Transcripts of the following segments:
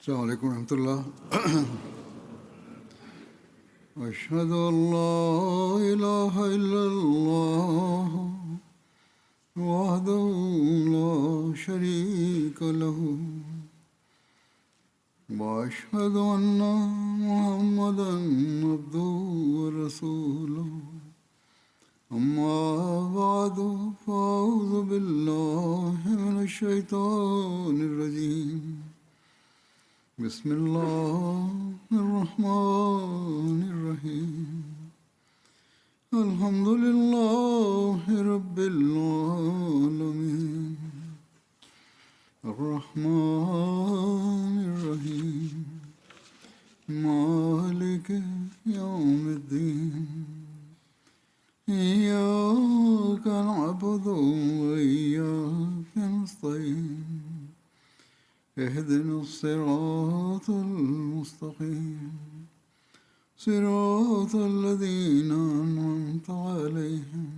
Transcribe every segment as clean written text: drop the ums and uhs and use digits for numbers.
السلام عليكم ورحمة الله. أشهد أن لا إله إلا الله وحده لا شريك له وأشهد أن محمدا عبده ورسوله أما بعد فأعوذ بالله من الشيطان الرجيم بسم الله الرحمن الرحيم الحمد لله رب العالمين الرحمن الرحيم مالك يوم الدين إياك نعبد وإياك نستعين اهدنا الصراط المستقيم صراط الذين أنعمت عليهم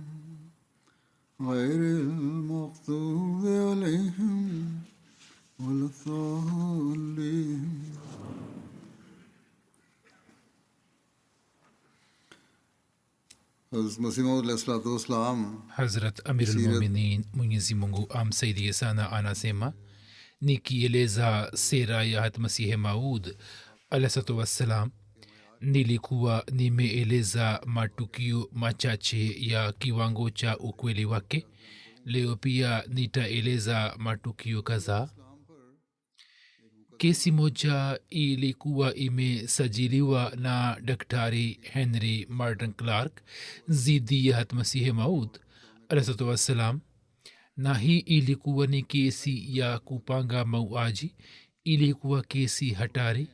غير المغضوب عليهم ولا الضالين. Hazrat Amirul Muminin Mwenyezi Mungu amsaidie sana anasema, nikieleza sera ya Hat Masihi Maud alaihissalatu wassalam, nilikuwa nimeeleza matukio machache ya kiwango cha ukweli wake. Leo pia nitaeleza matukio kadhaa. Kesi moja ilikuwa imesajiliwa na Daktari Henry Martin Clark dhidi ya Hat Masihi Maud alaihissalatu wassalam, na hii ilikuwa ni kesi ya kupanga mauaji. Ilikuwa kesi hatari.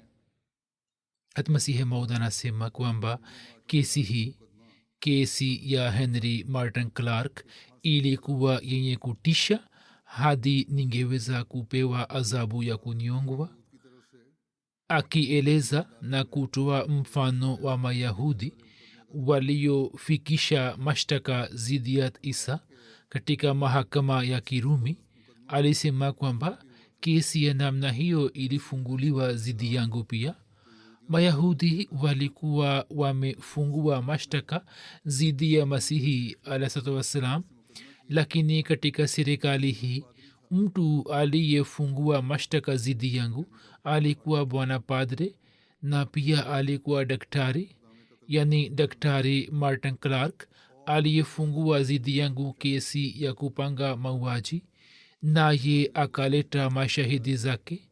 Hat Masihi Maud anasema kwamba kesi ya Henry Martin Clark ilikuwa yenye kutisha hadi ningeweza kupewa adhabu ya kunyongwa. Akieleza na kutoa mfano wa Mayahudi waliofikisha mashtaka dhidi ya Isa katika mahakama ya Kirumi, alisema kwamba kesi ya namna hiyo ilifunguliwa dhidi yangu pia. Mayahudi walikuwa wamefungua mashtaka dhidi ya Masihi alaihissalatu wassalam, lakini katika serikali hii mtu aliyefungua mashtaka dhidi yangu alikuwa bwana padre na pia alikuwa daktari, yani Daktari Martin Clark aliyefungua dhidi yangu kesi ya kupanga mauaji, naye akaleta mashahidi zake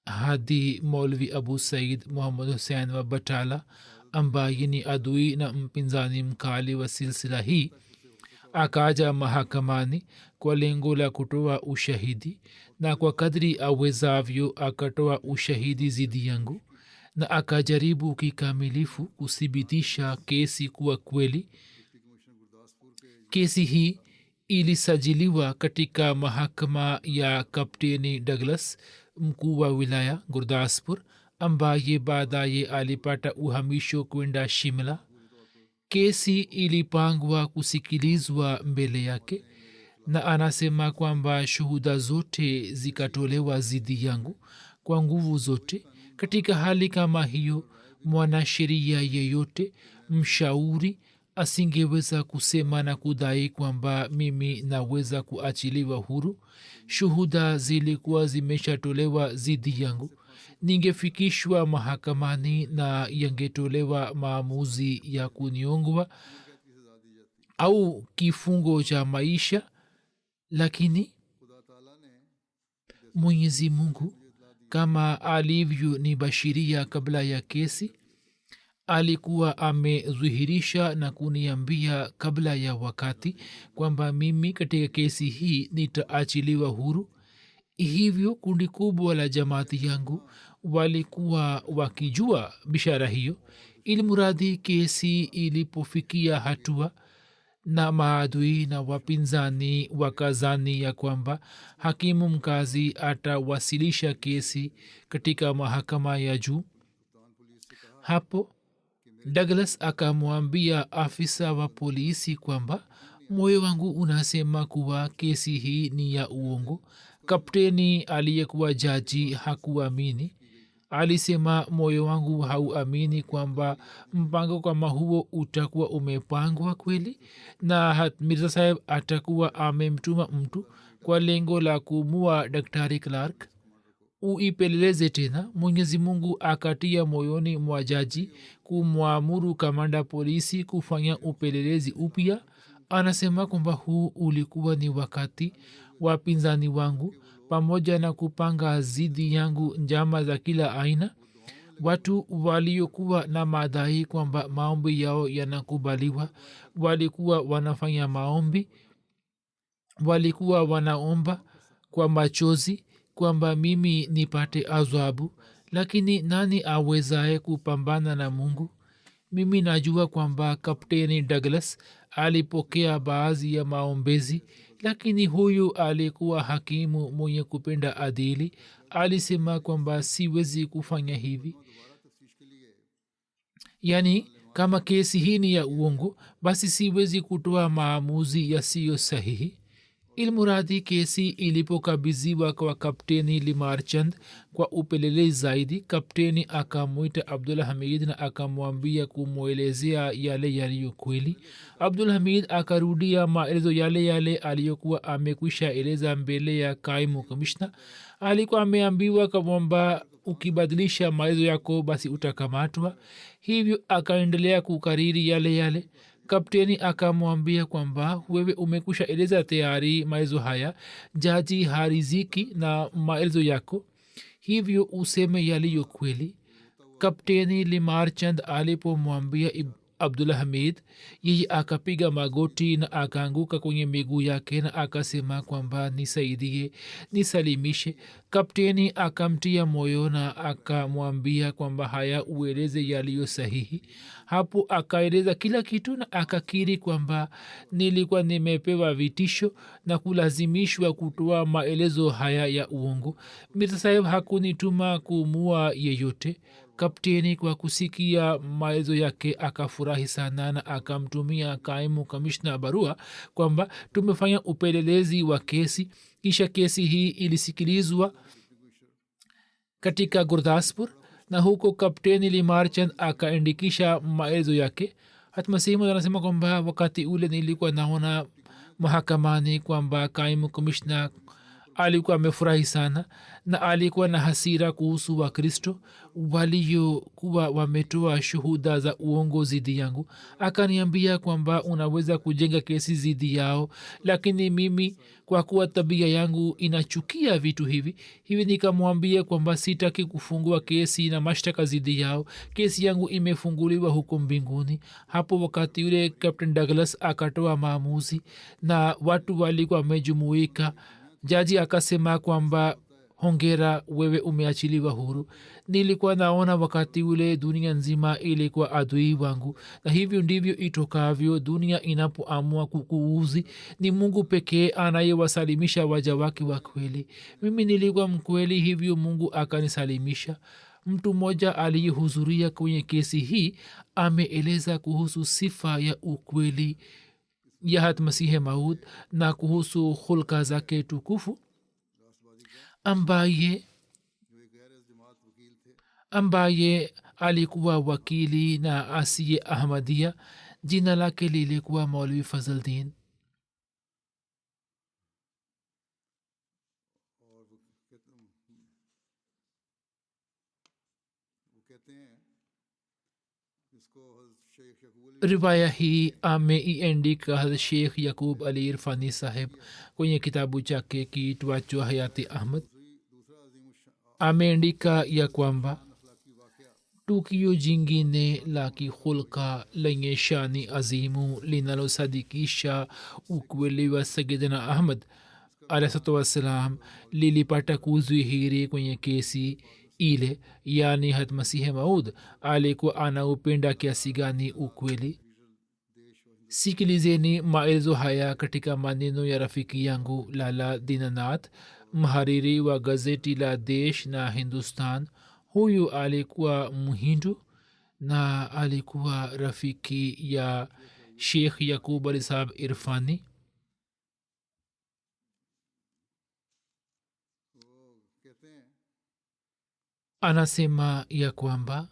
hadi Maulvi Abu Said Muhammad Hussein wa Batala, ambaye ni adui na mpinzani mkali wa silsila hii. Akaja mahakamani kwa lengo la kutoa ushahidi, na kwa kadri awezavyo akatoa ushahidi dhidi yangu, na akajaribu kikamilifu kuthibitisha kesi kuwa kweli. Kesi hii ilisajiliwa katika mahakama ya Kapteni Douglas, mkuu wa wilaya Gurdaspur, ambaye baadaye alipata uhamisho kwenda Shimla. Kesi ilipangwa kusikilizwa mbele yake, na anasema kwamba shuhuda zote zikatolewa dhidi yangu kwa nguvu zote. Katika hali kama hiyo, mwanasheria yeyote mshauri asingeweza kusema na kudai kwamba mimi naweza kuachiliwa huru. Shuhuda zilikuwa zimeshatolewa dhidi yangu. Ningefikishwa mahakamani na yangetolewa maamuzi ya kunyongwa au kifungo cha maisha, lakini Mwenyezi Mungu kama alivyo nibashiria kabla ya kesi, alikuwa amedhihirisha na kuniambia kabla ya wakati kwamba mimi katika kesi hii nitaachiliwa huru. Hivyo kundi kubwa la jamaati yangu walikuwa wakijua bishara hiyo. Ilmuradi kesi ilipofikia hatua na maadui na wapinzani wakazani ya kwamba hakimu mkazi atawasilisha kesi katika mahakama ya juu, hapo Douglas akamwambia afisa wa polisi kwamba moyo wangu unasema kuwa kesi hii ni ya uongo. Kapteni aliyekuwa jaji hakuamini. alisema moyo wangu hauamini kwamba mpango kama huo utakuwa umepangwa kweli na mirza saheb atakuwa amemtuma mtu kwa lengo la kumua daktari clark. Uipeleleze tena. Mwenyezi mungu akatia moyoni mwa jaji kumwamuru kamanda polisi kufanya upelelezi upya. Anasema kwamba huu ulikuwa ni wakati wapinzani wangu pamoja na kupanga zidi yangu njama za kila aina. Watu waliokuwa na madai kwamba maombi yao yanakubaliwa walikuwa wanafanya maombi, walikuwa wanaomba kwa machozi kwamba mimi nipate adhabu, lakini nani awezaye kupambana na mungu? Mimi najua kwamba kapteni douglas alipokea baadhi ya maombezi, lakini huyu alikuwa hakimu mwenye kupenda adili. Alisema kwamba siwezi kufanya hivi, yaani kama kesi hii ni ya uongo basi siwezi kutoa maamuzi yasiyo sahihi. Ilmuradi kesi ilipokabiziwa kwa kapteni limarchand kwa upelelezi zaidi, kapteni akamwita abdul hamid na akamwambia kumwelezea yale yaliyo kweli. abdul hamid akarudia maelezo yale yale aliyokuwa amekwisha eleza mbele ya kaimu kamishna. alikuwa ameambiwa kwamba ukibadilisha maelezo yako basi utakamatwa, hivyo akaendelea kukariri yale yale. kapteni akamwambia kwamba wewe umekusha eleza tayari maelezo haya, jaji hariziki na maelezo yako, hivyo useme yaliyo kweli. kapteni limarchand alipomwambia abdullah hamid, yeye akapiga magoti na akaanguka kwenye miguu yake na akasema kwamba nisaidie, nisalimishe. kapteni akamtia moyo na akamwambia kwamba haya ueleze yaliyo sahihi. hapo akaeleza kila kitu na akakiri kwamba nilikuwa nimepewa vitisho na kulazimishwa kutoa maelezo haya ya uongo. mirza saheb hakunituma kumua yeyote. kapteni kwa kusikia maelezo yake akafurahi sana na akamtumia kaimu kamishna barua kwamba tumefanya upelelezi wa kesi. kisha kesi hii ilisikilizwa katika gurdaspur na huko kapteni limarchand akaandikisha maelezo yake. hatmasimu anasema kwamba wakati ule nilikuwa naona mahakamani kwamba kaimu kamishna alikuwa amefurahi sana na alikuwa na hasira kuhusu wakristo waliokuwa wametoa shuhuda za uongo zidi yangu. akaniambia kwamba unaweza kujenga kesi zidi yao, lakini mimi kwa kuwa tabia yangu inachukia vitu hivi nikamwambia kwamba sitaki kufungua kesi na mashtaka zidi yao. kesi yangu imefunguliwa huko mbinguni. hapo wakati yule captain douglas akatoa maamuzi na watu walikuwa wamejumuika. jaji akasema kwamba hongera, wewe umeachiliwa huru. nilikuwa naona wakati ule dunia nzima ilikuwa adui wangu, na hivyo ndivyo itokavyo dunia inapoamua kukuuzi. ni mungu pekee anayewasalimisha waja wake wa kweli. mimi nilikuwa mkweli, hivyo mungu akanisalimisha. mtu mmoja aliyehudhuria kwenye kesi hii ameeleza kuhusu sifa ya ukweli ya hat masihe maud na kuhusu hulka zake tukufu ambaye alikuwa wakili na asiye ahmadia. jina lake lilikuwa maulvi fazldin. riwaya hii ameiandika hadrat sheikh yakub ali irfani saheb kwenye kitabu chake kiitwacho hayati ahmad. ameandika ya kwamba tukio jingine la kihulka lenye shani azimu linalosadikisha ukweli wa sayidina ahmad alaihissalatu wassalam lilipata kudhihiri kwenye kesi ile, yani hat masihe maud alikuwa anaupenda kiasi gani ukweli. sikilizeni maelezo haya katika maneno ya rafiki yangu lala dinanath, mhariri wa gazeti la desh na hindustan. huyu alikuwa mhindu na alikuwa rafiki ya sheikh yakub ali sahab irfani. anasema ya kwamba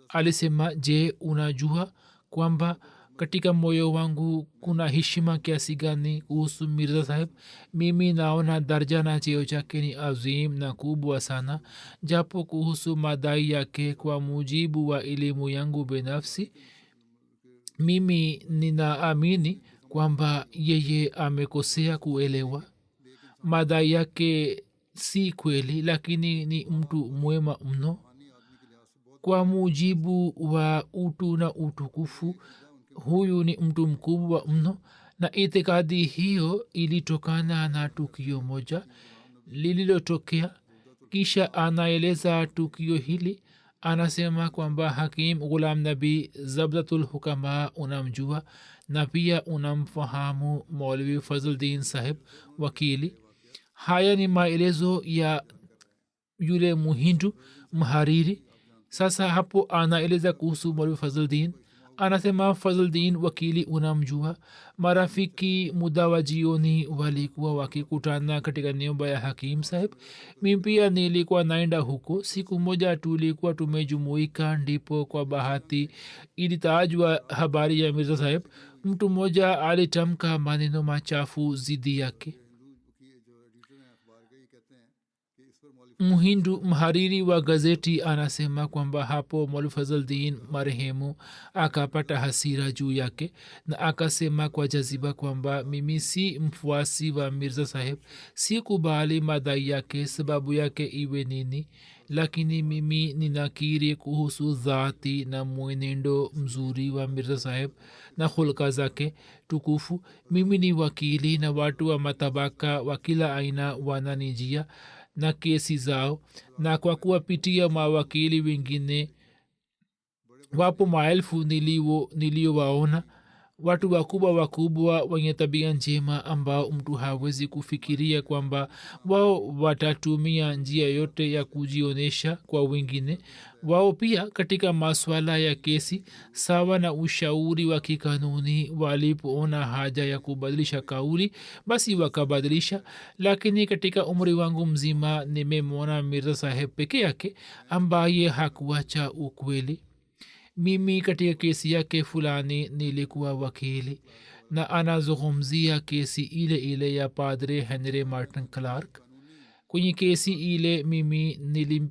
alisema, je, unajua kwamba katika moyo wangu kuna heshima kiasi gani kuhusu mirza saheb? Mimi naona darja na cheo chake ni azim na kubwa sana, japo kuhusu madai yake kwa mujibu wa elimu yangu binafsi mimi ninaamini kwamba yeye amekosea kuelewa. madai yake si kweli, lakini ni mtu mwema mno kwa mujibu wa utu na utukufu. Huyu ni mtu mkubwa mno, na itikadi hiyo ilitokana na tukio moja lililotokea. Kisha anaeleza tukio hili, anasema kwamba hakim ghulam nabi zabdatul hukama unamjua na pia unamfahamu maulvi fazldin saheb wakili. haya ni maelezo ya yule muhindu mhariri. sasa hapo anaeleza kuhusu maulvi fazldin. anasema fazldin wakili unamjua. marafiki muda wa jioni walikuwa wakikutana katika nyumba ya hakim saheb. mi pia nilikuwa naenda huko. siku moja tulikuwa tumejumuika, ndipo kwa bahati ilitajwa habari ya mirza saheb. mtu mmoja alitamka maneno machafu zidi yake. mhindu mhariri wa gazeti anasema kwamba hapo maulvi fazldin marehemu akapata hasira juu yake na akasema kwa jaziba kwamba mimi si mfuasi wa mirza saheb, si kubali madai yake, sababu yake iwe nini, lakini mimi ninakiri kuhusu dhati na mwenendo mzuri wa mirza saheb na hulka zake tukufu. mimi ni wakili na watu wa matabaka wa kila aina wananijia na kesi zao, na kwa kuwapitia mawakili wengine wapo maelfu niliowaona, watu wakubwa wenye tabia njema ambao mtu hawezi kufikiria kwamba wao watatumia njia yote ya kujionyesha kwa wengine. wao pia katika maswala ya kesi sawa na ushauri wa kikanuni walipoona haja ya kubadilisha kauli basi wakabadilisha. lakini katika umri wangu mzima nimemwona mirza saheb peke yake ambaye hakuacha ukweli. mimi katika kesi yake fulani nilikuwa wakili, na anazungumzia kesi ile ile ya padre henry martin clark. kwenye kesi ile mimi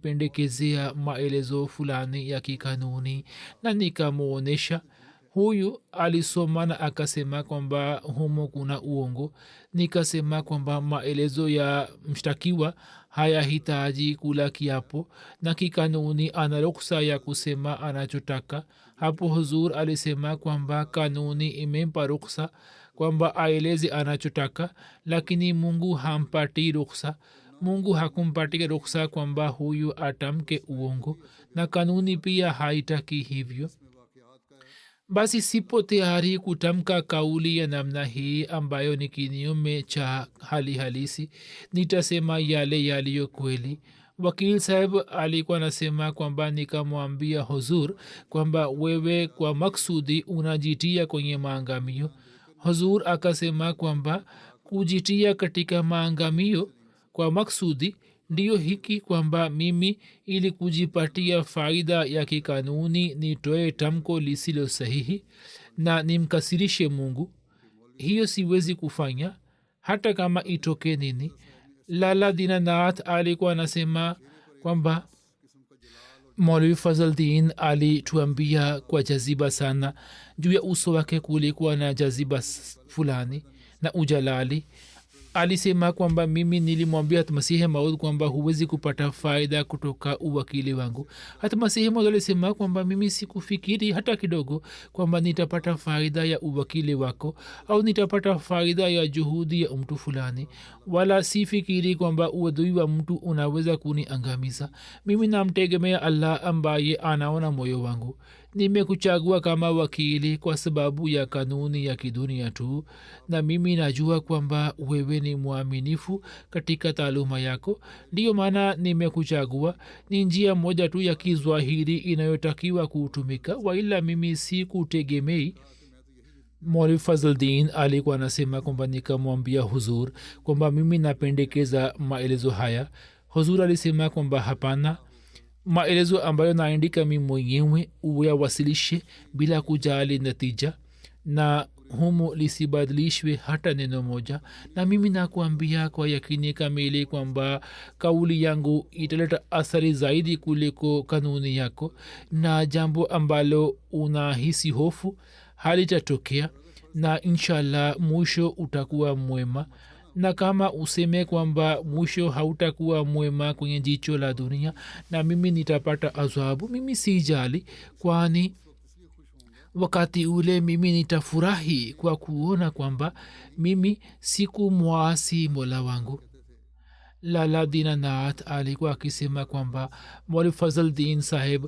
nilimpendekezea maelezo fulani ya kikanuni na nikamwonyesha. huyu alisoma na akasema kwamba humo kuna uongo. nikasema kwamba maelezo ya mshtakiwa hayahitaji kula kiapo na kikanuni ana ruksa ya kusema anachotaka. hapo huzur alisema kwamba kanuni imempa ruksa kwamba aeleze anachotaka, lakini mungu hampati ruksa. mungu hakumpatia ruksa kwamba huyu atamke uongo, na kanuni pia haitaki hivyo. basi sipo tayari kutamka kauli ya namna hii ambayo ni kinyume cha hali halisi. nitasema yale yaliyo kweli. wakil saheb alikuwa nasema kwamba nikamwambia huzur kwamba wewe kwa maksudi unajitia kwenye maangamio. huzur akasema kwamba kujitia katika maangamio kwa maksudi ndiyo hiki kwamba mimi ili kujipatia faida ya kikanuni nitoe tamko lisilo sahihi na nimkasirishe mungu. hiyo siwezi kufanya hata kama itoke nini. lala dinanath alikuwa anasema kwamba maulvi fazldin alituambia kwa jaziba sana. juu ya uso wake kulikuwa na jaziba fulani na ujalali. alisema kwamba mimi nilimwambia hatmasihi maud kwamba huwezi kupata faida kutoka uwakili wangu. hatmasihi maud alisema kwamba mimi sikufikiri hata kidogo kwamba nitapata faida ya uwakili wako au nitapata faida ya juhudi ya mtu fulani, wala sifikiri kwamba uadui wa mtu unaweza kuniangamiza. mimi namtegemea allah ambaye anaona moyo wangu. nimekuchagua kama wakili kwa sababu ya kanuni ya kidunia tu, na mimi najua kwamba wewe ni mwaminifu katika taaluma yako. ndiyo maana nimekuchagua. ni njia moja tu ya kizwahiri inayotakiwa kutumika, waila mimi si kutegemei. maulvi fazldin alikuwa anasema kwamba nikamwambia huzur kwamba mimi napendekeza maelezo haya. huzur alisema kwamba hapana, maelezo ambayo naandika mi mwenyewe uyawasilishe bila kujali natija, na humo lisibadilishwe hata neno moja. Na mimi nakuambia kwa yakini kamili kwamba kauli yangu italeta athari zaidi kuliko kanuni yako, na jambo ambalo unahisi hofu halitatokea, na inshallah mwisho utakuwa mwema. Na kama useme kwamba mwisho hautakuwa mwema kwenye jicho la dunia na mimi nitapata adhabu, mimi sijali, kwani wakati ule mimi nitafurahi kwa kuona kwamba mimi sikumwasi mola wangu. lala dinanath alikuwa akisema kwamba mwalimu fazldin saheb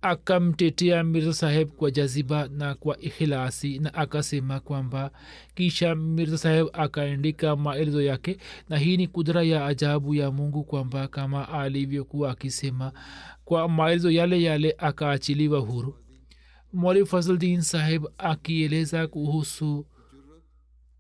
akamtetea mirza saheb kwa jaziba na kwa ikhilasi, na akasema kwamba kisha mirza saheb akaandika maelezo yake, na hii ni kudra ya ajabu ya mungu kwamba kama alivyokuwa akisema kwa maelezo yale yale akaachiliwa huru. mwalimu fazldin saheb akieleza kuhusu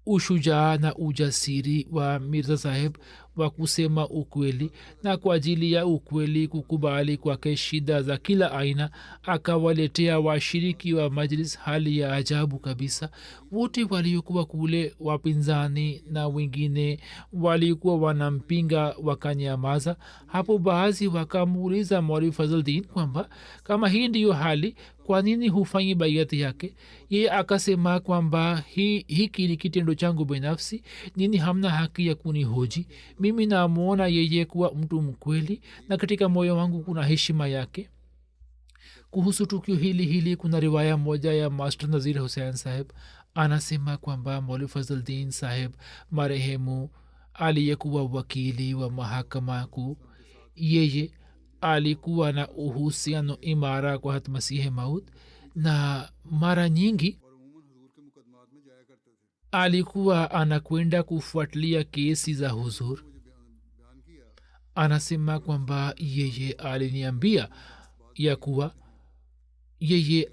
ushujaa na ujasiri wa mirza saheb wa kusema ukweli, na kwa ajili ya ukweli kukubali kwake shida za kila aina, akawaletea washiriki wa majlis hali ya ajabu kabisa. wote waliokuwa kule, wapinzani na wengine walikuwa wanampinga, wakanyamaza. hapo baadhi wakamuuliza mwalimu fazldin kwamba kama hii ndiyo hali, kwa nini hufanyi baiati yake? yeye akasema kwamba hiki ni kitendo changu binafsi, nini hamna haki ya kunihoji. mimi namwona yeye kuwa mtu mkweli na katika moyo wangu kuna heshima yake. kuhusu tukio hili kuna riwaya moja ya master nazir hussein saheb, anasema kwamba mwalimu fazldin saheb marehemu aliyekuwa wakili wa mahakama kuu, yeye alikuwa na uhusiano imara kwa hat masihi maud, na mara nyingi alikuwa anakwenda kufuatilia kesi za huzur. anasema kwamba yeye aliniambia ya kuwa yeye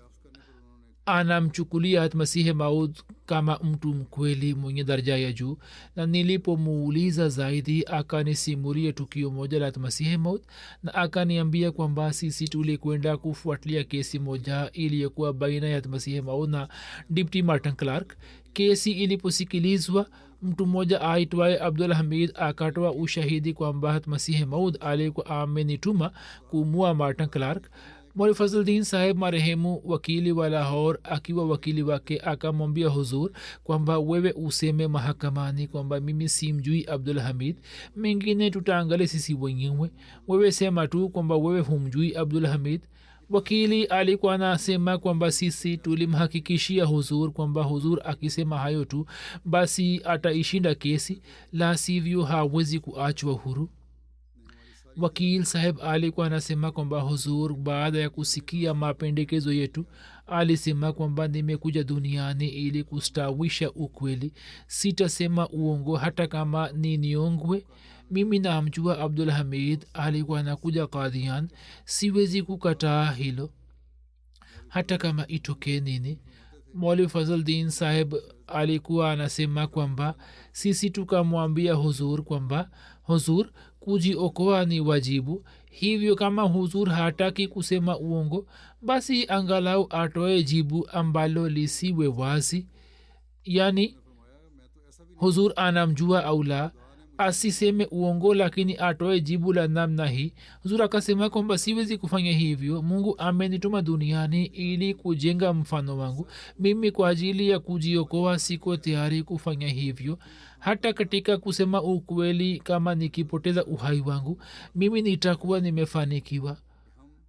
anamchukulia hat masihi maud kama mtu mkweli mwenye daraja ya juu, na nilipomuuliza zaidi akanisimulia tukio moja la hat masihi maud, na akaniambia kwamba sisi tulikwenda kufuatilia kesi moja iliyokuwa baina ya hat masihi maud na deputy martin clark. kesi iliposikilizwa, mtu mmoja aitwaye abdul hamid akatoa ushahidi kwamba hat masihi maud alikuwa amenituma kumua martin clark. mwalimu fazldin saheb marehemu wakili wa lahor akiwa wakili wake akamwambia huzur kwamba wewe useme mahakamani kwamba mimi simjui abdul hamid, mengine tutaangalia sisi wenyewe, wewe sema tu kwamba wewe humjui abdul hamid. wakili alikuwa anasema kwamba sisi tulimhakikishia huzur kwamba huzur akisema hayo tu basi ataishinda kesi, la sivyo hawezi kuachwa huru. wakil saheb alikuwa anasema kwamba huzur baada ya kusikia mapendekezo yetu alisema kwamba nimekuja duniani ili kustawisha ukweli, sitasema uongo hata kama ni niongwe. mimi namjua abdul hamid alikuwa anakuja kadhian, siwezi kukataa hilo hata kama itokee nini. mwalimu fazldin saheb alikuwa anasema kwamba sisi tukamwambia huzur kwamba huzur, kujiokoa ni wajibu, hivyo kama huzur hataki kusema uongo basi angalau atoe jibu ambalo lisiwe wazi, yani huzur anamjua au la, asiseme uongo lakini atoe jibu la namna hii. huzur akasema kwamba siwezi kufanya hivyo, mungu amenituma duniani ili kujenga mfano wangu, mimi kwa ajili ya kujiokoa siko tayari kufanya hivyo. hata katika kusema ukweli, kama nikipoteza uhai wangu mimi nitakuwa nimefanikiwa.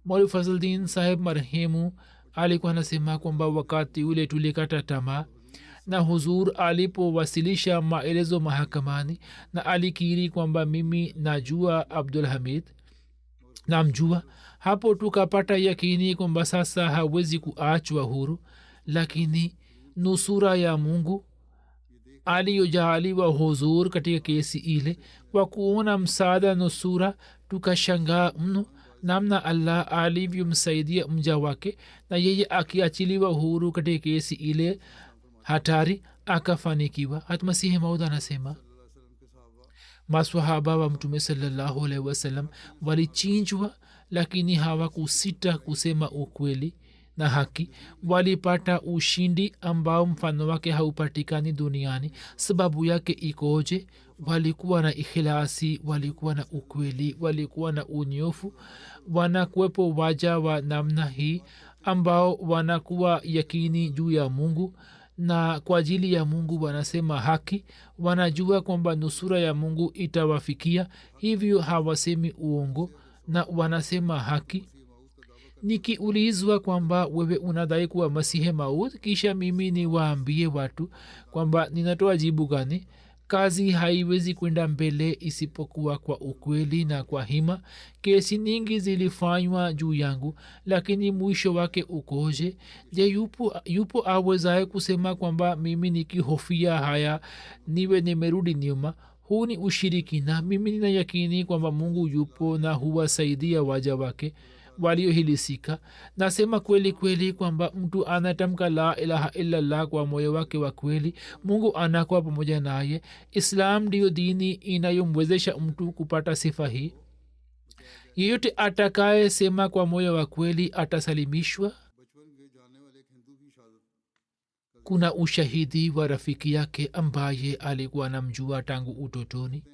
mwalimu fazldin saheb marehemu alikuwa anasema kwamba wakati ule tulikata tamaa, na huzur alipowasilisha maelezo mahakamani na alikiri kwamba mimi najua abdul hamid, namjua, hapo tukapata yakini kwamba sasa hawezi kuachwa huru. lakini nusura ya mungu aliyojaaliwa huzur katika kesi ile, kwa kuona msaada nusura tukashangaa mno namna allah alivyomsaidia mja wake, na yeye akiachiliwa huru katika kesi ile hatari akafanikiwa. hat masihi maud anasema maswahaba wa mtume salallahu alaihi wasallam walichinjwa lakini hawakusita kusema ukweli na haki. Walipata ushindi ambao mfano wake haupatikani duniani. sababu yake ikoje? walikuwa na ikhilasi, walikuwa na ukweli, walikuwa na unyofu. wanakuwepo waja wa namna hii ambao wanakuwa yakini juu ya mungu na kwa ajili ya mungu wanasema haki. wanajua kwamba nusura ya mungu itawafikia, hivyo hawasemi uongo na wanasema haki. nikiulizwa kwamba wewe unadai kuwa masihe maud, kisha mimi niwaambie watu kwamba ninatoa jibu gani? kazi haiwezi kwenda mbele isipokuwa kwa ukweli na kwa hima. kesi nyingi zilifanywa juu yangu, lakini mwisho wake ukoje? je, yupo awezaye kusema kwamba mimi nikihofia haya niwe nimerudi nyuma? huu ni ushirikina. mimi nina yakini kwamba mungu yupo na huwasaidia waja wake waliohilisika. nasema kweli kweli kwamba mtu anatamka la ilaha illallah kwa moyo wake wa kweli, mungu anakuwa pamoja naye. islam ndiyo dini inayomwezesha mtu kupata sifa hii. yeyote atakaye sema kwa moyo wa kweli atasalimishwa. kuna ushahidi wa rafiki yake ambaye alikuwa namjua tangu utotoni.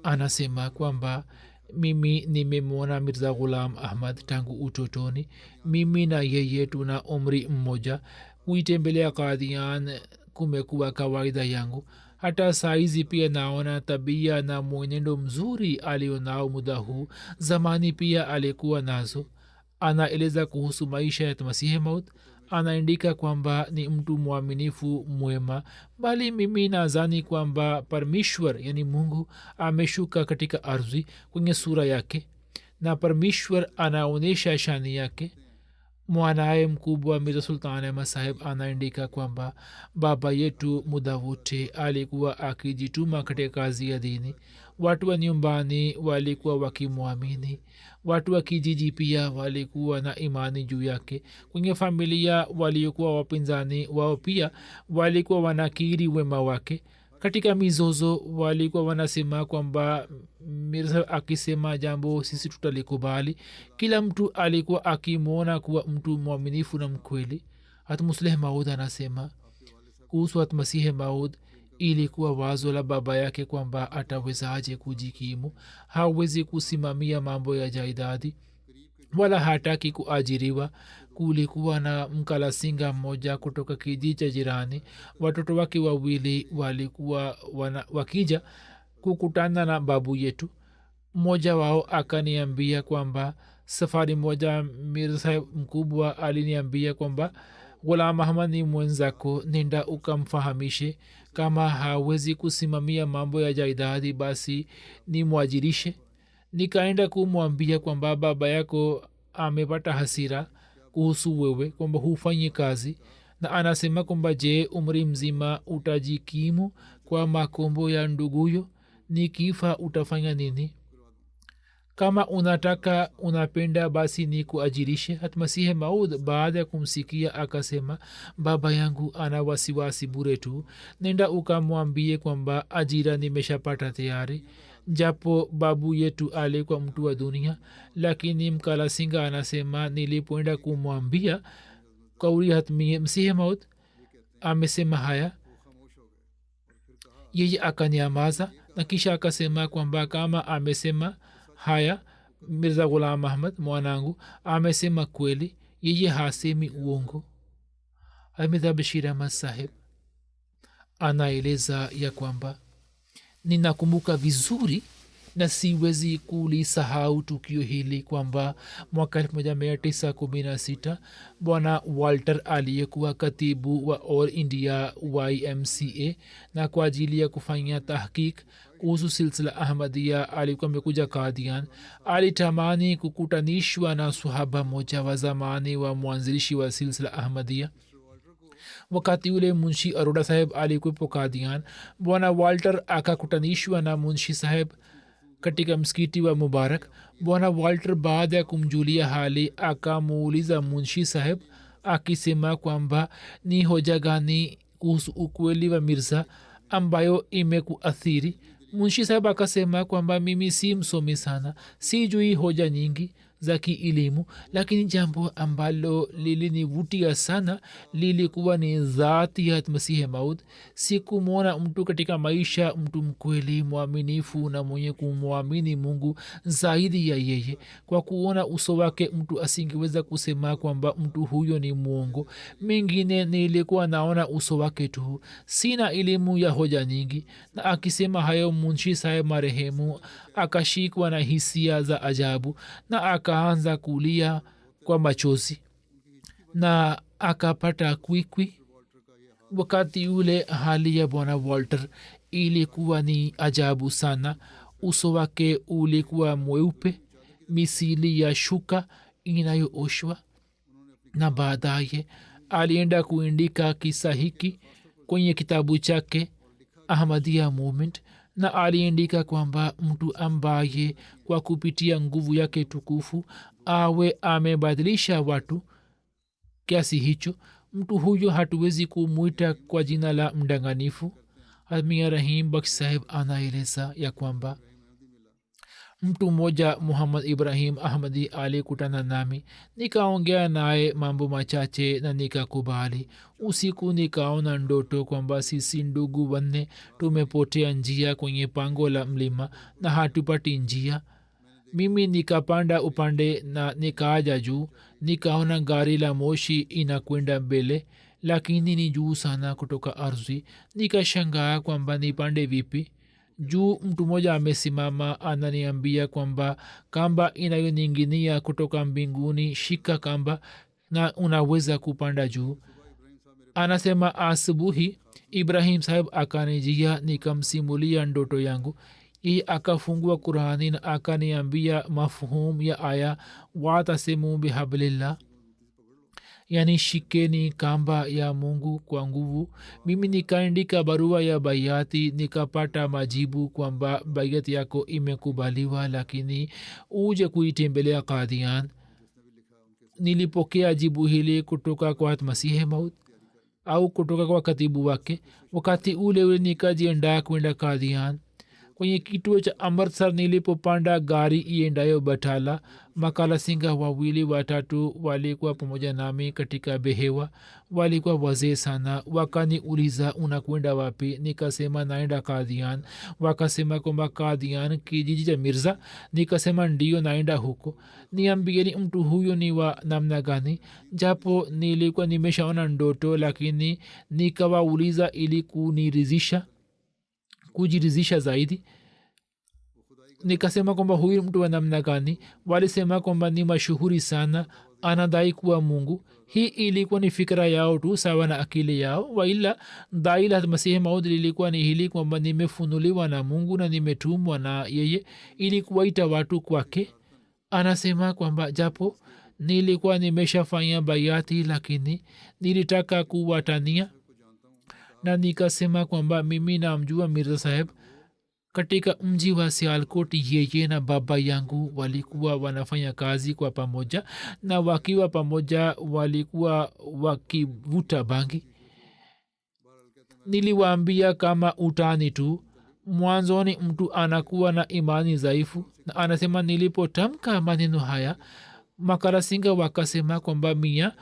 anasema kwamba mimi nimemwona mirza ghulam ahmad tangu utotoni. mimi na yeye tuna umri mmoja. kuitembelea Qadian kumekuwa kawaida yangu. hata saizi pia naona tabia na mwenendo mzuri alionao muda huu, zamani pia alikuwa nazo. anaeleza kuhusu maisha ya masihi maud. anaandika kwamba ni mtu mwaminifu mwema, bali mimi nazani kwamba parmishwar yani mungu ameshuka katika ardhi kwenye sura yake na parmishwar anaonyesha shani yake. mwanaye mkubwa mirza sultan ahmad saheb anaandika kwamba baba yetu muda wote alikuwa akijituma katika kazi ya dini. watu wa nyumbani walikuwa wakimwamini, watu wa kijiji pia walikuwa na imani juu yake. kwenye familia waliokuwa wapinzani wao pia walikuwa wanakiri wema wake. katika mizozo walikuwa wanasema kwamba mirza akisema jambo sisi tutalikubali. kila mtu alikuwa akimwona kuwa mtu mwaminifu na mkweli. hata musleh maud anasema kuhusu hata masihi maud, ilikuwa wazo la baba yake kwamba atawezaje kujikimu. hawezi kusimamia mambo ya jaidadi wala hataki kuajiriwa. kulikuwa na mkalasinga mmoja kutoka kijiji cha jirani. watoto wake wawili walikuwa wakija kukutana na babu yetu. mmoja wao akaniambia kwamba safari moja mirza saheb mkubwa aliniambia kwamba ghulam ahmad ni mwenzako, nenda ukamfahamishe kama hawezi kusimamia mambo ya jaidadi basi ni mwajirishe. nikaenda kumwambia kwamba baba yako amepata hasira kuhusu wewe kwamba hufanyi kazi, na anasema kwamba je, umri mzima utajikimu kwa makombo ya nduguyo? nikifa utafanya nini? kama unataka unapenda basi ni kuajirishe. hatmasihe maud baada ya kumsikia akasema, baba yangu ana wasiwasi bure tu, nenda ukamwambie kwamba ajira nimeshapata tayari. japo babu yetu alikuwa mtu wa dunia, lakini mkalasinga anasema nilipoenda kumwambia kauli hatmasihe maud amesema haya, yeye akanyamaza na kisha akasema kwamba kama amesema haya mirza ghulam ahmad mwanangu amesema kweli, yeye hasemi uongo. mirza bashir ahmad saheb anaeleza ya kwamba ninakumbuka vizuri na siwezi kulisahau tukio hili kwamba mwaka 1916 bwana walter aliyekuwa katibu wa all india ymca na kwa ajili ya kufanya tahkik kuhusu silsila ahmadia alikuwa amekuja Qadian. alitamani kukutanishwa na sahaba moja wa zamani wa mwanzilishi wa silsila ahmadia. wakati ule munshi aroda saheb alikuwepo Qadian. bwana walter akakutanishwa na munshi saheb katika msikiti wa mubarak. bwana walter baada ya kumjulia hali akamuuliza munshi saheb akisema kwamba ni hoja gani kuhusu ukweli wa mirza ambayo imekuathiri munshi saheb akasema kwamba mimi si msomi sana, sijui hoja nyingi za kielimu, lakini jambo ambalo lilinivutia sana lilikuwa ni dhati ya masihi maud. Sikumwona mtu katika maisha, mtu mkweli, mwaminifu na mwenye kumwamini mungu zaidi ya yeye. Kwa kuona uso wake mtu asingeweza kusema kwamba mtu huyo ni mwongo. mengine nilikuwa naona uso wake tu, sina elimu ya hoja nyingi. Na akisema hayo munshi saheb marehemu akashikwa na hisia za ajabu na akaanza kulia kwa machozi na akapata kwikwi. wakati ule hali ya bwana walter ilikuwa ni ajabu sana. uso wake ulikuwa mweupe misili ya shuka inayooshwa, na baadaye alienda kuandika kisa hiki kwenye kitabu chake ahmadia movement, na aliandika kwamba mtu ambaye kwa kupitia nguvu yake tukufu awe amebadilisha watu kiasi hicho, mtu huyo hatuwezi kumwita kwa jina la mdanganifu. Hazmia rahim baksh saheb anaeleza ya kwamba mtu mmoja muhammad ibrahim ahmadi alikutana nami, nikaongea naye mambo machache na nikakubali. usiku nikaona ndoto kwamba sisi ndugu wanne tumepotea njia kwenye pango la mlima na hatupati njia. mimi nikapanda upande na nikaaja juu, nikaona gari la moshi inakwenda mbele, lakini ni juu sana kutoka ardhi. nikashangaa kwamba nipande vipi. juu mtu mmoja amesimama ananiambia kwamba kamba inayoninginia kutoka mbinguni, shika kamba na unaweza kupanda juu. anasema asubuhi ibrahim saheb akanijia, nikamsimulia ndoto yangu. hii akafungua qurani na akaniambia mafhum ya aya watasimu bihablillah, yani shikeni kamba ya mungu kwa nguvu. mimi nikaandika barua ya baiati, nikapata majibu kwamba baiati yako imekubaliwa, lakini uje kuitembelea Qadian. nilipokea jibu hili kutoka kwa masihi maud au kutoka kwa katibu wake. wakati ule ule nikajiandaa kwenda Qadian. kwenye kituo cha amritsar nilipopanda gari iendayo batala, makala singa wawili watatu walikuwa pamoja nami katika behewa. walikuwa wazee sana. wakaniuliza unakwenda wapi? nikasema naenda Qadian. wakasema kwamba Qadian kijiji cha mirza? nikasema ndio, naenda huko. niambieni mtu huyo ni wa namna gani? japo nilikuwa nimeshaona ndoto, lakini nikawauliza ili kujirizisha zaidi. nikasema kwamba huyu mtu wa namna gani? walisema kwamba ni mashuhuri sana, anadai kuwa mungu. hii ilikuwa ni fikira yao tu, sawa na akili yao. waila dai la masihi maud lilikuwa ni hili kwamba nimefunuliwa na mungu na nimetumwa na yeye ili kuwaita watu kwake. anasema kwamba japo nilikuwa nimeshafanya bayati, lakini nilitaka kuwatania na nikasema kwamba mimi namjua mirza saheb katika mji wa Sialkot. yeye na baba yangu walikuwa wanafanya kazi kwa pamoja, na wakiwa pamoja walikuwa wakivuta bangi. niliwaambia kama utani tu. mwanzoni mtu anakuwa na imani dhaifu, na anasema nilipotamka maneno haya makarasinga wakasema kwamba mia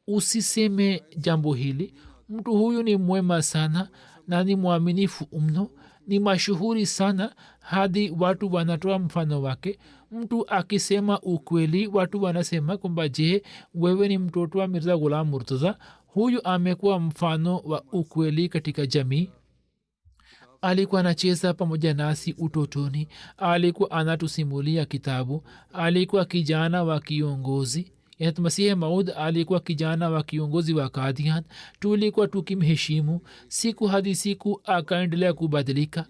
usiseme jambo hili, mtu huyu ni mwema sana na ni mwaminifu mno, ni mashuhuri sana hadi watu wanatoa mfano wake. mtu akisema ukweli watu wanasema kwamba je, wewe ni mtoto wa mirza ghulam murtaza? huyu amekuwa mfano wa ukweli katika jamii. alikuwa anacheza pamoja nasi utotoni, alikuwa anatusimulia kitabu, alikuwa kijana wa kiongozi. masihi maud alikuwa kijana wa kiongozi wa Qadian. tulikuwa tukimheshimu. siku hadi siku akaendelea kubadilika.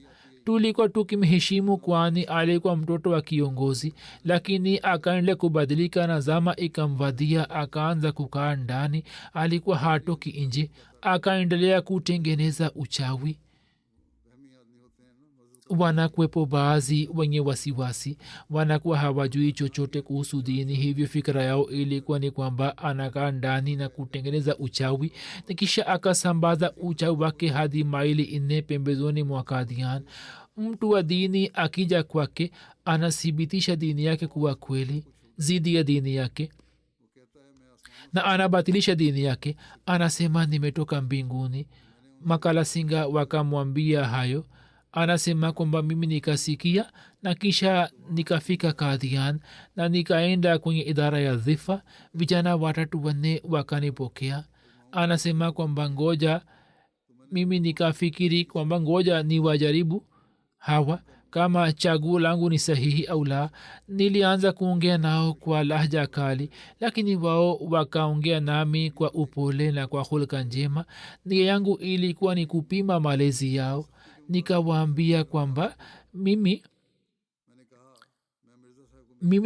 tulikuwa tukimheshimu kwani alikuwa mtoto wa kiongozi, lakini akaendelea kubadilika na zama ikamvadia, akaanza kukaa ndani. alikuwa hatoki nje, akaendelea kutengeneza uchawi. wanakwepo baadhi wenye wasiwasi, wanakuwa hawajui chochote kuhusu dini, hivyo fikira yao ilikuwa ni kwamba anakaa ndani na kutengeneza uchawi, na kisha akasambaza uchawi wake hadi maili 4 pembezoni mwa Qadian. mtu wa dini akija kwake anathibitisha dini yake kuwa kweli zidi ya dini yake na anabatilisha dini yake, anasema nimetoka mbinguni. Makala Singa wakamwambia hayo, anasema kwamba mimi nikasikia na kisha nikafika Kadhian na nikaenda kwenye idara ya dhifa. Vijana watatu wanne wakanipokea. Anasema kwamba ngoja mimi nikafikiri kwamba ngoja ni wajaribu hawa kama chaguo langu ni sahihi au la. Nilianza kuongea nao kwa lahja kali, lakini wao wakaongea nami kwa upole na kwa hulka njema. Nia yangu ilikuwa ni kupima malezi yao. Nikawaambia kwamba mimi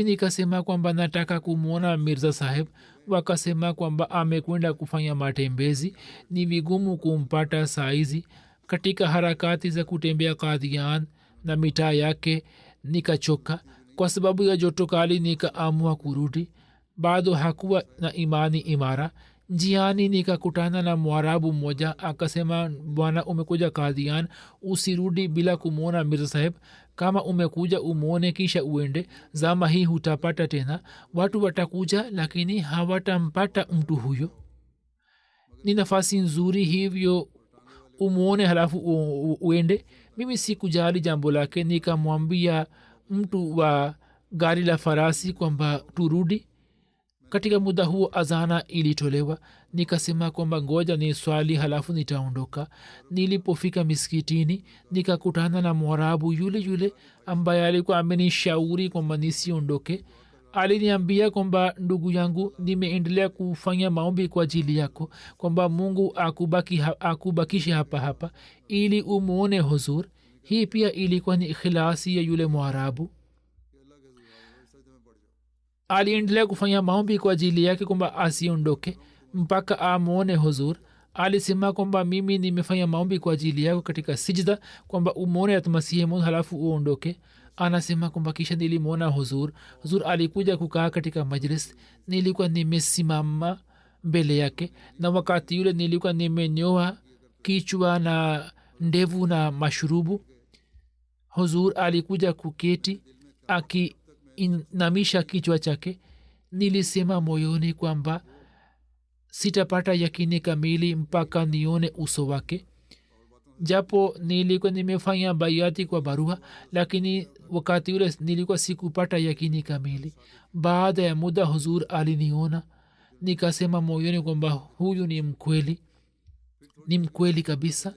nikasema kwamba nataka kumwona Mirza Saheb. Wakasema kwamba amekwenda kufanya matembezi, ni vigumu kumpata saizi. Katika harakati za kutembea Kadhian na mitaa yake nikachoka. Kwa sababu ya joto kali nikaamua kurudi. Bado hakuwa na imani imara. Njiani nikakutana na mwarabu mmoja, akasema bwana, umekuja Kadhian, usirudi bila kumwona Mirza Saheb. Kama umekuja umwone kisha uende. Zama hii hutapata tena. Watu watakuja lakini hawatampata mtu huyo. Ni nafasi nzuri hivyo umwone halafu uende. Mimi sikujali jambo lake. Nikamwambia mtu wa gari la farasi kwamba turudi. Katika muda huo azana ilitolewa. Nikasema kwamba ngoja ni swali halafu nitaondoka. Nilipofika miskitini nikakutana na mwarabu yule yule ambaye alikuwa amenishauri kwamba nisiondoke. Aliniambia kwamba ndugu yangu, nimeendelea kufanya maombi kwa ajili yako kwamba Mungu akubakishe hapa hapa ili umuone huzur. Hii pia ilikuwa ni ikhlasi ya yule mwarabu. Aliendelea kufanya maombi kwa ajili yake kwamba asiondoke mpaka amwone huzur. Alisema kwamba mimi nimefanya maombi kwa ajili yako katika sijda kwamba umwone Masihi Maud halafu uondoke. Anasema kwamba kisha nilimwona huzur. Huzur alikuja kukaa katika majlis. Nilikuwa nimesimama mbele yake na wakati yule nilikuwa nimenyoa kichwa na ndevu na mashrubu. Huzur alikuja kuketi akiinamisha kichwa chake. Nilisema moyoni kwamba sitapata yakini kamili mpaka nione uso wake. Japo nilikuwa nimefanya bayati kwa barua, lakini wakati ule nilikuwa sikupata yakini kamili. Baada ya muda huzur aliniona. Nikasema moyoni kwamba huyu ni mkweli kabisa.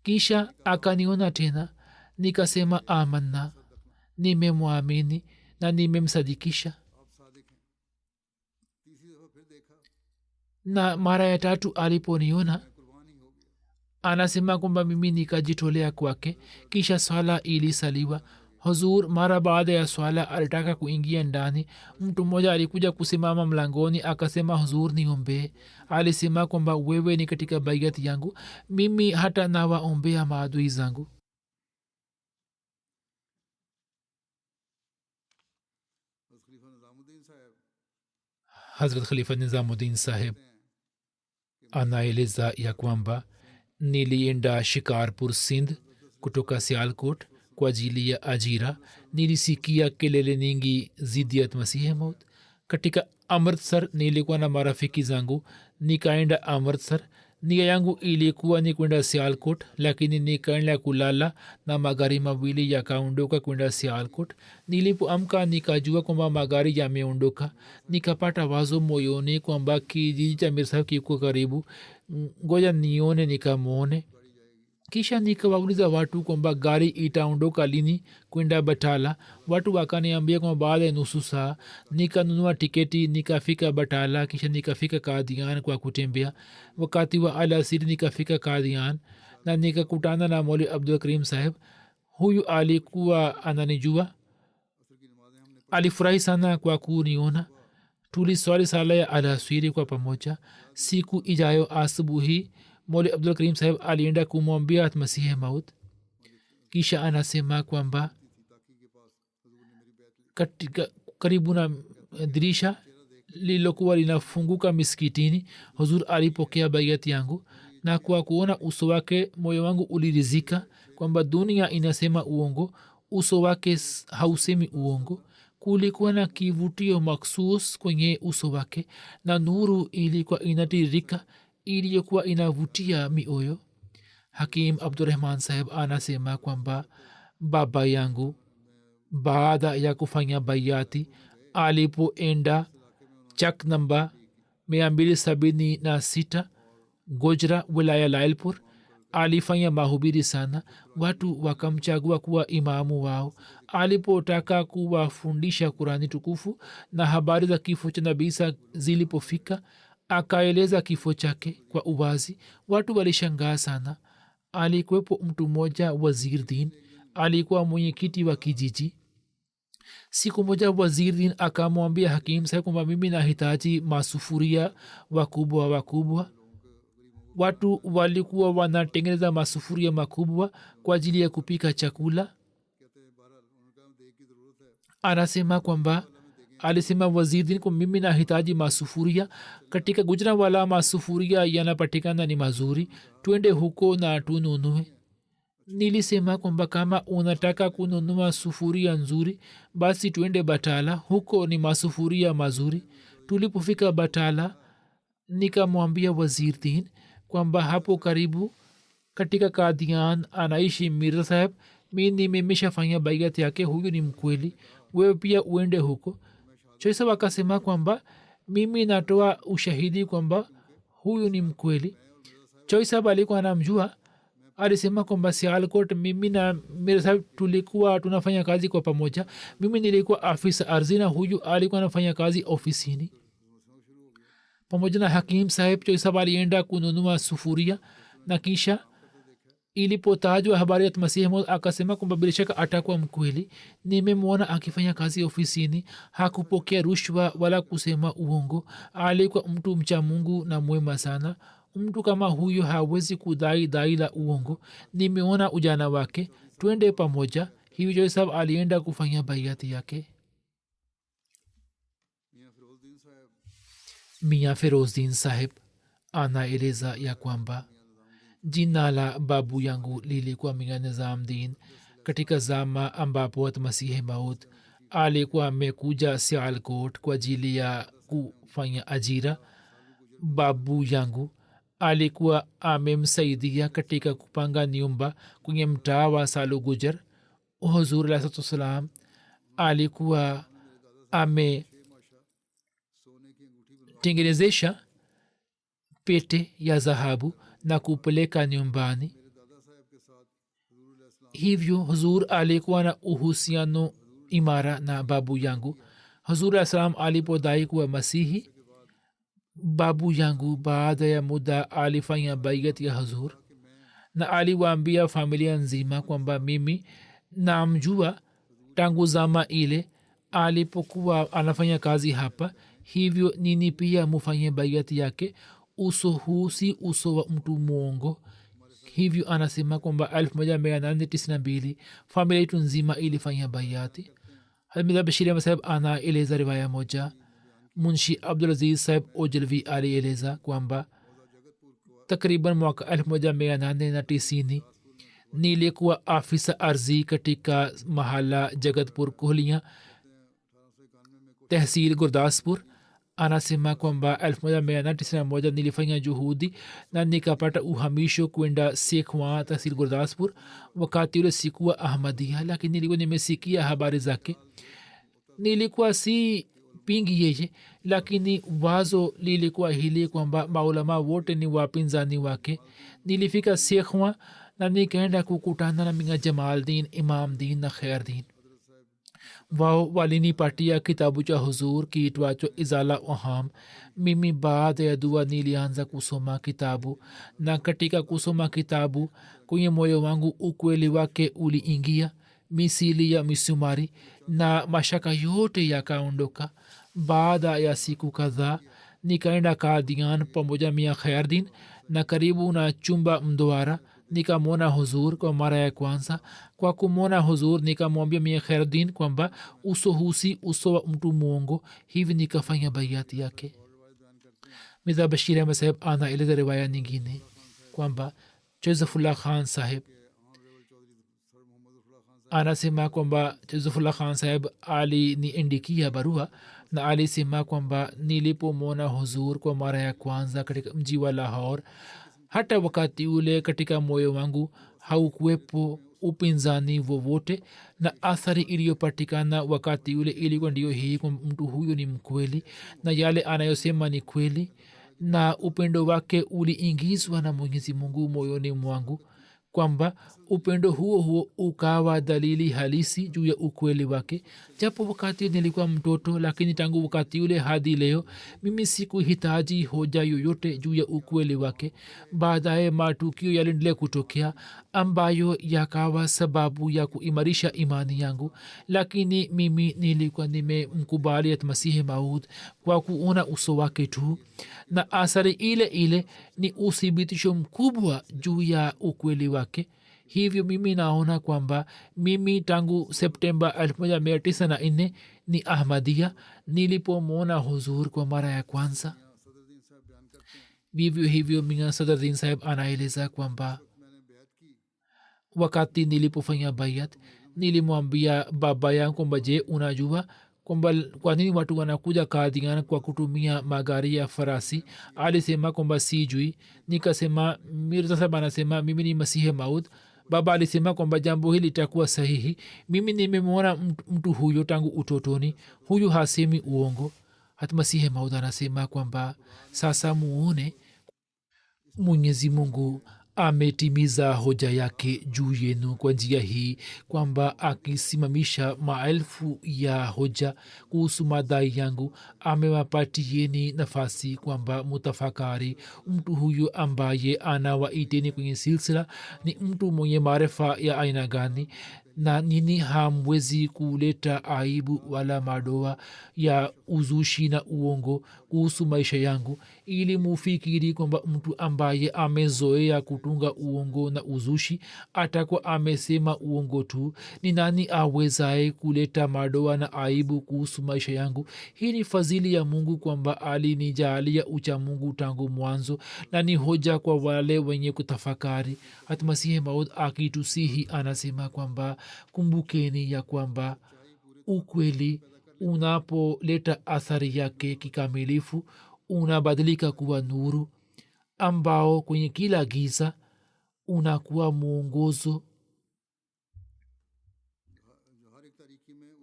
Kisha akaniona tena. Nikasema amanna, nimemwamini na nimemsadikisha. Na mara ya tatu aliponiona, anasema kwamba mimi nikajitolea kwake. Kisha swala ilisaliwa. Huzur mara baada ya swala alitaka kuingia ndani. Mtu mmoja alikuja kusimama mlangoni, akasema huzur niombee. Alisema kwamba wewe ni katika baiati yangu, mimi hata nawaombea maadui zangu. Hazrat Khalifa Nizamuddin Saheb anaeleza ya kwamba nilienda Shikarpur Sindh kutoka Sialkot kwa ajili ya ajira. Nilisikia kelele nyingi zidi ya Masihi Maud. Katika Amritsar nilikuwa na marafiki zangu, nikaenda Amritsar. Nia yangu ilikuwa ni kwenda Sialkot, lakini nikaenda kulala na magari mawili yakaondoka kwenda Sialkot. Nilipoamka nikajua kwamba magari yameondoka. Nikapata wazo moyoni kwamba kijiji cha Mir Saheb kiko karibu, ngoja nione nikamwone. Kisha nikawauliza watu kwamba gari itaondoka lini kwenda Batala. Watu wakaniambia kwamba baada ya nusu saa. Nikanunua tiketi, nikafika Batala. Kisha nikafika Kadhian kwa kutembea. Wakati wa alasiri nikafika Kadhian na nikakutana na Maulvi Abdul Karim Saheb. Huyu alikuwa ananijua, alifurahi sana kwa kuniona. Tuliswali sala ya alasiri kwa pamoja. Siku ijayo asubuhi Maulvi Abdul Karim Saheb alienda kumwambia Masihi Maud. Kisha anasema kwamba katika karibu na dirisha lilokuwa linafunguka miskitini, huzur alipokea baiati yangu, na kwa kuona uso wake moyo wangu ulirizika kwamba dunia inasema uongo, uso wake hausemi uongo. Kulikuwa na kivutio maksus kwenye uso wake na nuru ilikuwa inatiririka iliyokuwa inavutia mioyo. Hakim Abdurrahman saheb anasema kwamba baba yangu baada ya kufanya bayati alipoenda chak namba 276 gojra wilaya lailpur alifanya mahubiri sana. Watu wakamchagua kuwa imamu wao. Alipotaka kuwafundisha kurani tukufu na habari za kifo cha nabii zilipofika akaeleza kifo chake kwa uwazi. Watu walishangaa sana. Alikuwepo mtu mmoja wazir din, alikuwa mwenyekiti wa kijiji. Siku moja wazir din akamwambia hakim saheb kwamba mimi nahitaji masufuria wakubwa wakubwa. Watu walikuwa wanatengeneza masufuria makubwa kwa ajili ya kupika chakula. Anasema kwamba alisema wazir din kwa mimi nahitaji masufuria katika Gujranwala. Masufuria yanapatikana ni mazuri, twende huko na tununue. Nilisema kwamba kama unataka kununua sufuria nzuri basi twende Batala, huko ni masufuria mazuri. Tulipofika Batala nikamwambia wazir din kwamba hapo karibu katika Kadian anaishi Mirza saheb, mi nimeshafanya baiat yake, huyu ni mkweli, wewe pia uende huko. Choisab akasema kwamba mimi natoa ushahidi kwamba huyu ni mkweli. Choisab alikuwa anamjua, alisema kwamba Sialkot mimi na Mirza saheb tulikuwa tunafanya kazi kwa pamoja. Mimi nilikuwa afisa ardhi na huyu alikuwa anafanya kazi ofisini pamoja na hakim saheb. Choisab alienda kununua sufuria na kisha ilipotajwa habari ya Masihi Maud akasema kwamba bila shaka atakuwa mkweli. Nimemwona akifanya kazi ofisini, hakupokea rushwa wala kusema uongo. Alikuwa mtu mcha Mungu na mwema sana. Mtu kama huyo hawezi kudai dai la uongo. Nimeona ujana wake, twende pamoja. Hivyo Choisab alienda kufanya baiati yake. Mia Ferozdin saheb anaeleza ya kwamba jina la babu yangu lilikuwa Mia Nizamdin. Katika zama ambapo Masihi Maud alikuwa amekuja Sialkot kwa ajili ya kufanya ajira, babu yangu alikuwa amemsaidia katika kupanga nyumba kwenye mtaa wa Salu Gujar. Huzur alayhi salam alikuwa ametengenezesha pete ya dhahabu na kupeleka nyumbani. Hivyo huzur alikuwa na uhusiano imara na babu yangu. Huzur alayhi salam alipodai kuwa Masihi, babu yangu baada ya muda alifanya baiat ya huzur na aliwaambia familia nzima kwamba mimi namjua tangu zama ile alipokuwa anafanya kazi hapa, hivyo nini pia mufanye baiat yake. Uso huu si uso wa mtu mwongo. Hivyo anasema kwamba 1892 familia yetu nzima ilifanya baiati. Mirza Bashir Ahmad saheb anaeleza riwaya moja. Munshi Abdulaziz saheb Ojalvi alieleza kwamba takriban mwaka 1890 nilikuwa afisa ardhi katika mahala Jagatpur Kohliya, tehsil Gurdaspur. Anasema kwamba 1891 nilifanya juhudi na nikapata uhamisho kwenda Sekhwa, tehsil Gurdaspur. Wakati ule sikuwa Ahmadia, lakini nilikuwa nimesikia habari zake. Nilikuwa si pingi yeye, lakini wazo lilikuwa hili kwamba maulama wote ni wapinzani wake. Nilifika Sekhwa na nikaenda kukutana na Mia Jamaldin, Imamdin na Khairdin. wao walinipatia kitabu cha huzur kiitwacho Izala Oham. Mimi baada ya dua nilianza kusoma kitabu, na katika kusoma kitabu kwenye moyo wangu ukweli wake uliingia, misili ya misumari na mashaka yote yakaondoka. Baada ya siku kadhaa nikaenda Kadian pamoja Mia Khairdin, na karibu na chumba mduara nikamwona huzur kwa mara ya kwanza. Kwa kumwona huzur nikamwambia Mia Khairdin kwamba uso husi uso wa mtu mwongo, hivi nikafanya baiati yake. Mirza Bashir Ahmad saheb anaeleza riwaya nyingine kwamba Jazafullah Khan saheb anasema kwamba juzufullah khan saheb aliniandikia barua na alisema kwamba nilipomwona huzur kwa mara ya kwanza katika mji wa lahor, hata wakati ule katika moyo wangu haukuwepo upinzani vovote, na athari iliyopatikana wakati ule ilikuwa ndiyo hii kwamba mtu huyu ni mkweli na yale anayosema ni kweli, na upendo wake uliingizwa na mwenyezi mungu moyoni mwangu, kwamba upendo huo huo ukawa dalili halisi juu ya ukweli wake. japo wakati nilikuwa mtoto, lakini tangu wakati ule hadi leo mimi sikuhitaji hoja yoyote juu ya ukweli wake. baadaye matukio yaliendelea kutokea ambayo yakawa sababu ya kuimarisha imani yangu, lakini mimi nilikuwa nimemkubali masihi maud kwa kuona uso wake tu, na athari ile ile ni uthibitisho mkubwa juu ya ukweli wake. hivyo mimi naona kwamba mimi tangu septemba 1994 ni ahmadia nilipomwona huzur kwa mara ya kwanza. vivyo hivyo Mia Sadruddin saheb anaeleza kwamba wakati nilipofanya bayat nilimwambia baba yangu kwamba je, unajua kwamba kwa nini watu wanakuja Kadian kwa kutumia magari ya farasi? alisema kwamba sijui. nikasema Mirza saheb anasema mimi ni masihi maud. baba alisema kwamba jambo hili litakuwa sahihi, mimi nimemwona mtu huyo tangu utotoni, huyu hasemi uongo. hata masihi maud anasema kwamba sasa muone mwenyezi mungu ametimiza hoja yake juu yenu kwa njia hii, kwamba akisimamisha maelfu ya hoja kuhusu madai yangu amewapatieni nafasi kwamba mutafakari mtu huyu ambaye anawaiteni kwenye silsila ni mtu mwenye maarifa ya aina gani, na nini hamwezi kuleta aibu wala madoa ya uzushi na uongo kuhusu maisha yangu, ili mufikiri kwamba mtu ambaye amezoea kutunga uongo na uzushi atakuwa amesema uongo tu. ni nani awezaye kuleta madoa na aibu kuhusu maisha yangu? hii ni fadhili ya mungu kwamba alinijalia ucha mungu tangu mwanzo, na ni hoja kwa wale wenye kutafakari. hata masihi maud akitusihi anasema kwamba kumbukeni ya kwamba ukweli unapoleta athari yake kikamilifu unabadilika kuwa nuru, ambao kwenye kila giza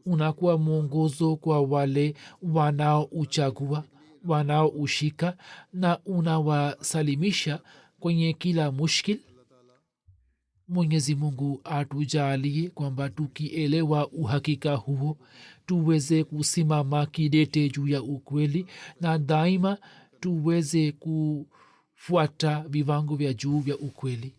unakuwa mwongozo kwa wale wanaouchagua, wanaoushika, na unawasalimisha kwenye kila mushkil. mwenyezi mungu atujalie kwamba tukielewa uhakika huo tuweze kusimama kidete juu ya ukweli, na daima tuweze kufuata viwango vya juu vya ukweli.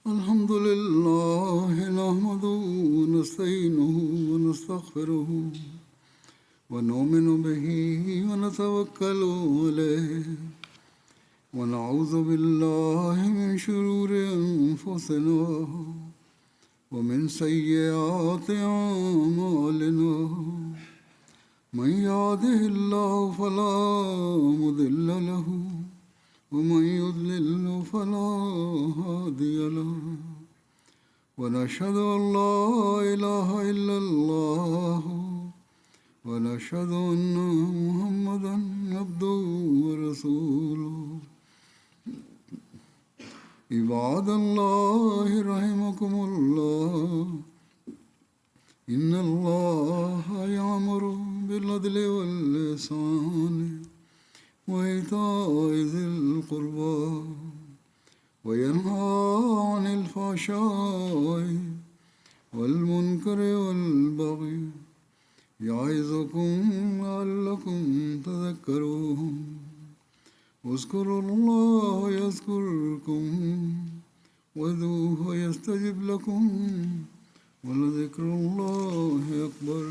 alhamdulillah nahmaduhu wa nasta'inuhu wa nastaghfiruhu wa nu'minu bihi wa natawakkalu alayhi wa na'udhu billahi min shururi anfusina wa min sayyiati a'malina. man yahdihillahu fala mudilla lahu ومن يضلل فلا هادي له ونشهد أن لا إله إلا الله ونشهد أن محمدا عبده ورسوله. عباد الله رحمكم الله إن الله يأمر بالعدل والإحسان وإيتاء ذي القربى وينهى عن الفحشاء والمنكر والبغي يعظكم لعلكم تذكرون. اذكروا الله يذكركم وادعوه يستجب لكم ولذكر الله أكبر.